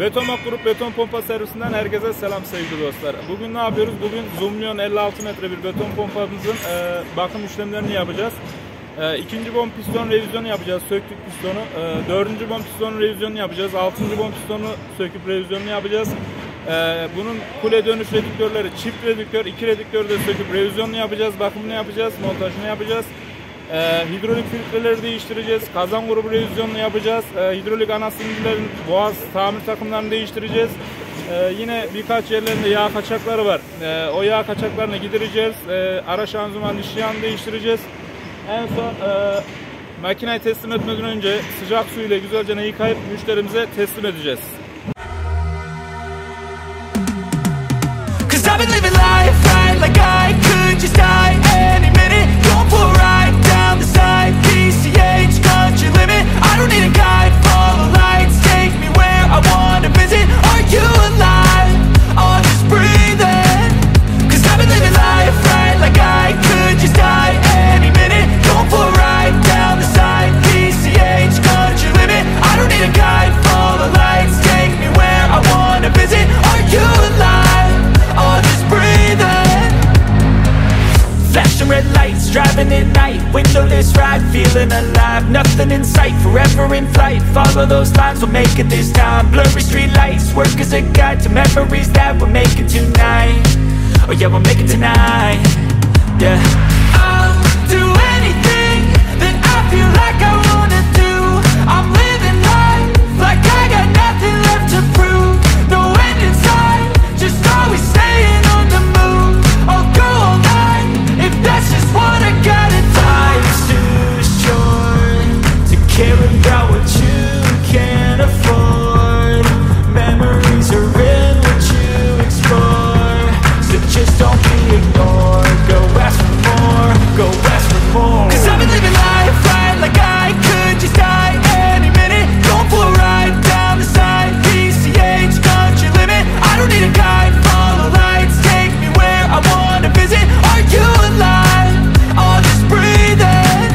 BETOMAK grup beton pompa servisinden herkese selam sevgili dostlar. Bugün ne yapıyoruz? Bugün ZOOMLİON 56 metre bir beton pompamızın bakım işlemlerini yapacağız. İkinci bom piston revizyonu yapacağız. Söktük pistonu. Dördüncü bom piston revizyonu yapacağız. Altıncı bom pistonu söküp revizyonunu yapacağız. Bunun kule dönüş Redi ktörleri çift redüktör, 2 redüktörü de söküp revizyonunu yapacağız. Bakımını yapacağız. Montajını yapacağız. Hidrolik filtreleri değiştireceğiz. Kazan grubu revizyonunu yapacağız. Hidrolik ana silindirlerin boğaz tamir takımlarını değiştireceğiz. Yine birkaç yerlerinde yağ kaçakları var. O yağ kaçaklarını gidereceğiz. Ara şanzıman dişli yağını değiştireceğiz. En son makineyi teslim etmeden önce sıcak su ile güzelce yıkayıp müşterimize teslim edeceğiz. Driving at night, windowless ride, feeling alive. Nothing in sight, forever in flight. Follow those lines, we'll make it this time. Blurry street lights, work as a guide to memories that we're making tonight. Oh yeah, we'll make it tonight. Yeah, I'll do anything that I feel like I wanna do. I'm living life like I got nothing left to prove. No end in sight, just always staying on the move. I'll go all night if that's just what I gotta do. Life's too short to care about what you can't afford. Memories are in what you explore, so just don't be ignored. Go ask for more, go ask for more. 'Cause I've been living life right like I could just die any minute. Going for a ride down the side, PCH country limit. I don't need a guide, follow lights, take me where I wanna visit. Are you alive? I'll just breathe in.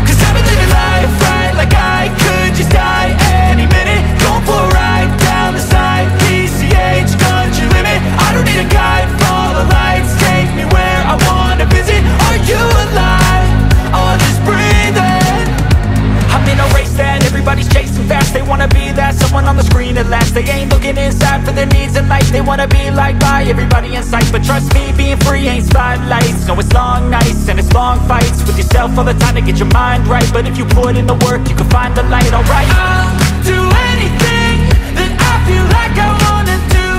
'Cause I've been living life right like I could just die any minute. Going for a ride down the side, PCH country limit. I don't need a guide, follow lights, take me where I wanna visit. Are you alive? I'll just breathe in. I'm in a race that everybody's chasing fast. They wanna be that someone on the screen at last. They ain't looking inside for their needs in life. They wanna be liked by everybody in sight. But trust me, being free ain't spotlights. No, it's long nights and it's long fights with yourself all the time to get your mind right. But if you put in the work, you can find the light, alright? I'll do anything that I feel like I wanna do.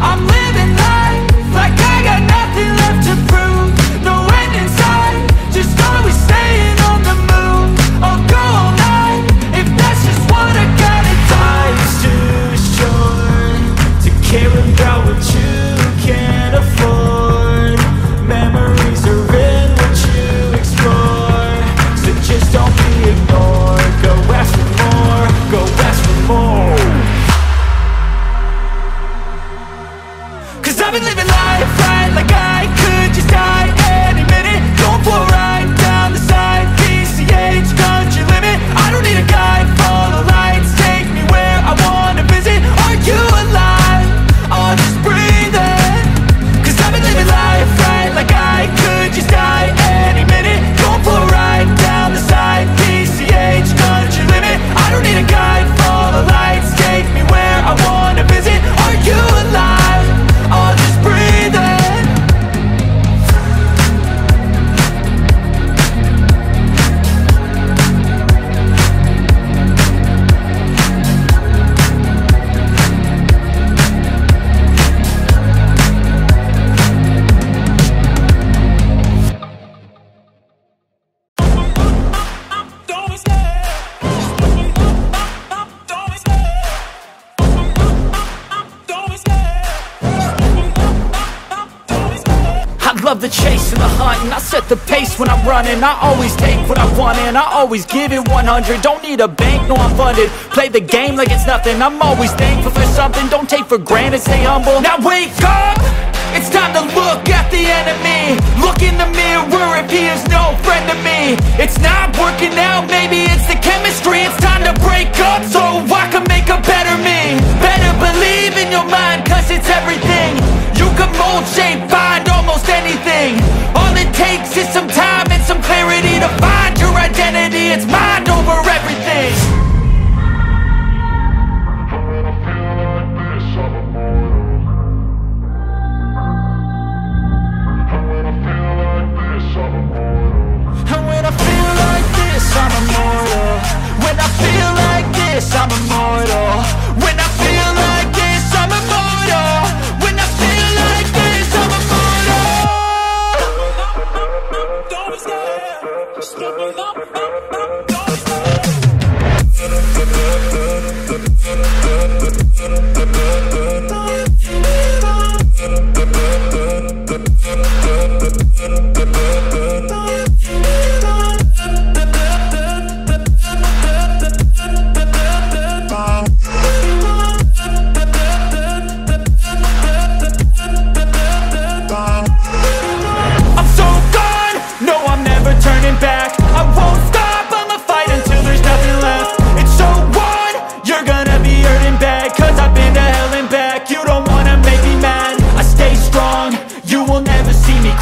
I'm living life like I got nothing left to prove. No end in sight, just always staying on the move. I'll go all night if that's just what I gotta do. Life's too short to care about what you can't afford. Memories are in what you explore, so just don't be ignored. Go ask for more, go ask for more. 'Cause I've been living life right like I could just die any minute. Going for a ride down the side, PCH country limit. I don't need a guide, follow lights, take me where I wanna visit. Are you alive? I'll just breathe in. 'Cause I've been living life right like I could just die any minute. Going for a ride down the side, PCH country limit. I don't need a guide, follow lights, take me where I wanna visit. Are you alive? I'll just breathe in. Love the chase and the hunt, and I set the pace when I'm running. I always take what I want and I always give it 100. Don't need a bank, no I'm funded. Play the game like it's nothing. I'm always thankful for something. Don't take for granted, stay humble. Now wake up! It's time to look at the enemy. Look in the mirror if he is no friend to me. It's not working out, maybe it's the chemistry. It's time to break up so I can make a better me. Better believe it's mind over everything. And when I feel like this, I'm immortal. When I feel like this, I'm immortal. When I feel like this, I'm immortal. When I feel like this, I'm immortal. Don't stop, stop,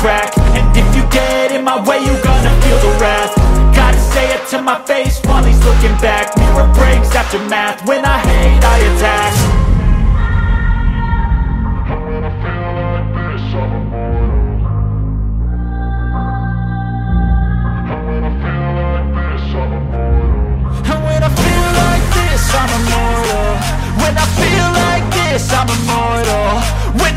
crack. And if you get in my way, you gonna feel the wrath. Gotta say it to my face while he's looking back. Mirror breaks after math. When I hate, I attack. And when I feel like this, I'm immortal. When I feel like this, I'm immortal. When I feel like this, I'm immortal. When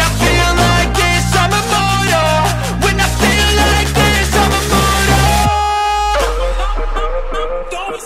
I feel like this, I'm immortal. Don't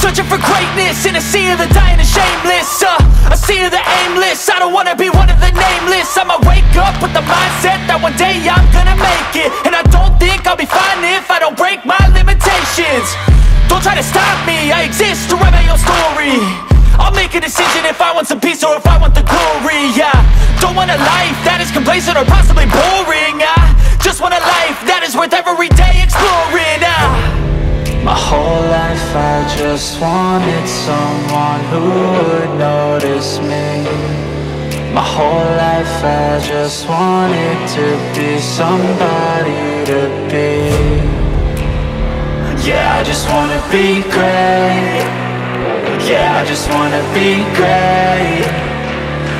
searching for greatness in a sea of the dying and shameless, a sea of the aimless. I don't wanna be one of the nameless. I'ma wake up with the mindset that one day I'm gonna make it. And I don't think I'll be fine if I don't break my limitations. Don't try to stop me, I exist to write my own story. I'll make a decision if I want some peace or if I want the glory. Yeah, don't want a life that is complacent or possibly boring. I just want a life that is worth every day exploring. My whole life I just wanted someone who would notice me. My whole life I just wanted to be somebody to be. Yeah, I just wanna be great. Yeah, I just wanna be great.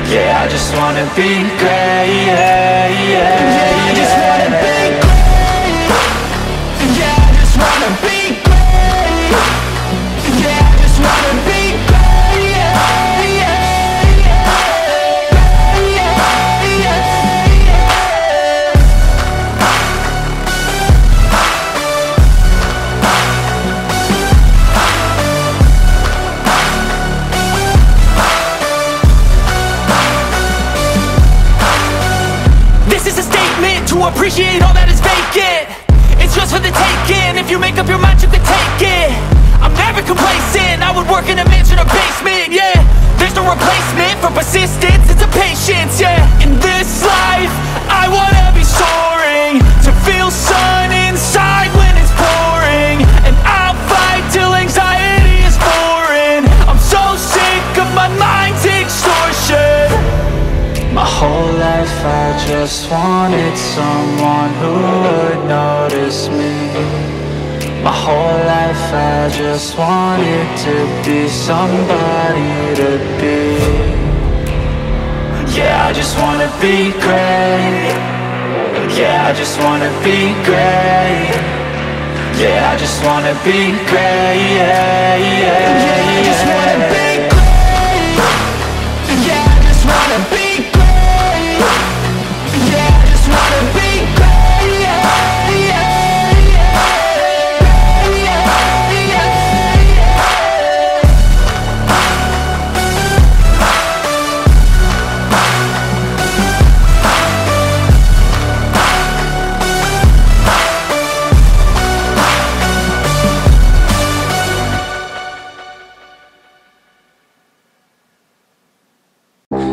Yeah, I just wanna be great. Yeah, yeah, yeah, I just wanna be great. Yeah, I just wanna be great. Yeah, I just wanna be great. Yeah, yeah, yeah, yeah, yeah. This is a statement to appreciate all that is vacant. It's just for the taking. If you make up your mind, you can take it. I'm never complacent. I would work in a mansion or basement. Yeah, there's no replacement for persistence. It's a patience. Yeah, in this life I wanna be soaring, to feel sun inside when it's pouring. And I'll fight till anxiety is foreign. I'm so sick of my mind's extortion. My whole life I just wanted someone who would notice me. My whole life I just wanted to be somebody to be. Yeah, I just wanna be great. Yeah, I just wanna be great. Yeah, I just wanna be great. Yeah, yeah, yeah, I just wanna be great. Yeah, I just wanna be great. Yeah, I just wanna be great. Yeah, yeah, yeah, yeah, yeah.